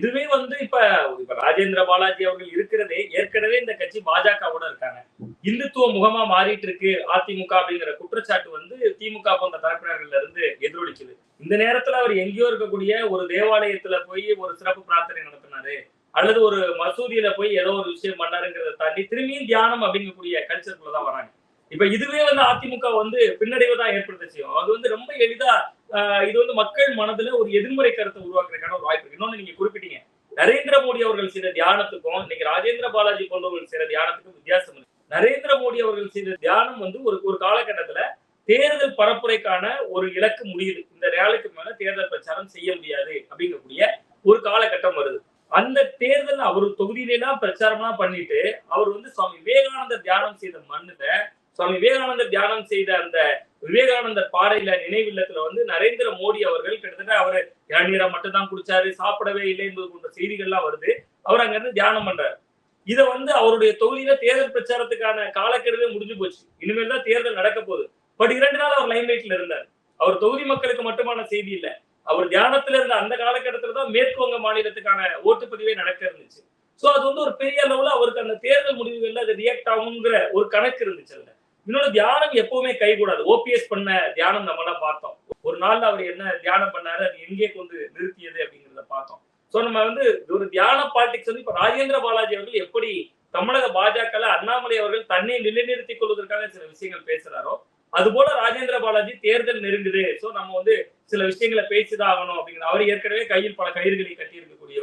இதுவே வந்து இப்ப இப்ப ராஜேந்திர பாலாஜி அவர்கள் இருக்கிறதே ஏற்கனவே இந்த கட்சி பாஜகவோட இருக்காங்க. இந்துத்துவ முகமா மாறிட்டு இருக்கு அதிமுக அப்படிங்கிற குற்றச்சாட்டு வந்து திமுக போன்ற தரப்பினர்கள்ல இருந்து எதிரொலிக்குது. இந்த நேரத்துல அவர் எங்கேயோ இருக்கக்கூடிய ஒரு தேவாலயத்துல போய் ஒரு சிறப்பு பிரார்த்தனை நடத்தினாரு. அல்லது ஒரு மசூதியில போய் ஏதோ ஒரு விஷயம் பண்ணாருங்கிறத தாண்டி திரும்பியும் தியானம் அப்படிங்கக்கூடிய கல்ச்சருக்குள்ள தான் வராங்க. இப்ப இதுவே வந்து அதிமுக வந்து பின்னடைவு தான் ஏற்படுத்த செய்யும். அது வந்து ரொம்ப எளிதா இது வந்து மக்கள் மனதுல ஒரு எதிர்மறை கருத்தை உருவாக்குறதுக்கான ஒரு வாய்ப்பு இருக்கு. இன்னொன்னு நீங்க குறிப்பிட்டீங்க. நரேந்திர மோடி அவர்கள் செய்த தியானத்துக்கும் இன்னைக்கு ராஜேந்திர பாலாஜி போன்றவர்கள் செய்த தியானத்துக்கும் வித்தியாசம் இருக்கு. நரேந்திர மோடி அவர்கள் செய்த தியானம் வந்து ஒரு ஒரு காலகட்டத்துல தேர்தல் பரப்புரைக்கான ஒரு இலக்கு முடியுது. இந்த ரேலிக்கு மேல தேர்தல் பிரச்சாரம் செய்ய முடியாது அப்படிங்கக்கூடிய ஒரு காலகட்டம் வருது. அந்த தேர்தல் அவர் தொகுதியிலாம் பிரச்சாரம்லாம் பண்ணிட்டு அவர் வந்து சுவாமி விவேகானந்தர் தியானம் செய்த மண்ணுல சுவாமி விவேகானந்தர் தியானம் செய்த அந்த விவேகானந்தர் பாறையில நினைவில்லத்துல வந்து நரேந்திர மோடி அவர்கள் கிட்டத்தட்ட அவரு இளநீரை மட்டும் தான் குடிச்சாரு, சாப்பிடவே இல்லை என்பது போன்ற செய்திகள்லாம் வருது. அவர் அங்க இருந்து தியானம் பண்றாரு. இத வந்து அவருடைய தொகுதியில தேர்தல் பிரச்சாரத்துக்கான காலக்கெடுவே முடிஞ்சு போச்சு. இனிமேல் தான் தேர்தல் நடக்க போகுது. பட் 2 நாள் அவர் லைம்லைட்ல இருந்தார். அவர் தொகுதி மக்களுக்கு மட்டுமான செய்தி இல்ல. அவர் தியானத்துல இருந்த அந்த காலகட்டத்துல தான் மேற்கு வங்க மாநிலத்துக்கான ஓட்டுப்பதிவே நடக்க இருந்துச்சு. சோ அது வந்து ஒரு பெரிய அளவுல அவருக்கு அந்த தேர்தல் முடிவுகள்ல அது ரியாக்ட் ஆகுங்கிற ஒரு கணக்கு இருந்துச்சு அதுல. இன்னொன்னு தியானம் எப்பவுமே கைகூடாது. ஓபிஎஸ் பண்ண தியானம் நம்ம எல்லாம் பார்த்தோம். ஒரு நாள்ல அவர் என்ன தியானம் பண்ணாரு, அது எங்கே கொண்டு நிறுத்தியது அப்படிங்கிறத பார்த்தோம். சோ நம்ம வந்து ஒரு தியான பாலிடிக்ஸ் வந்து இப்ப ராஜேந்திர பாலாஜி அவர்கள் எப்படி தமிழக பாஜக அண்ணாமலை அவர்கள் தன்னை நிலைநிறுத்திக் கொள்வதற்காக சில விஷயங்கள் பேசுறாரோ, அது போல ராஜேந்திர பாலாஜி தேர்தல் நெருங்குது. சோ நம்ம வந்து சில விஷயங்களை பேசிதான் ஆகணும் அப்படிங்கிற அவர் ஏற்கனவே கையில் பல கயிறுகளை கட்டியிருக்கு.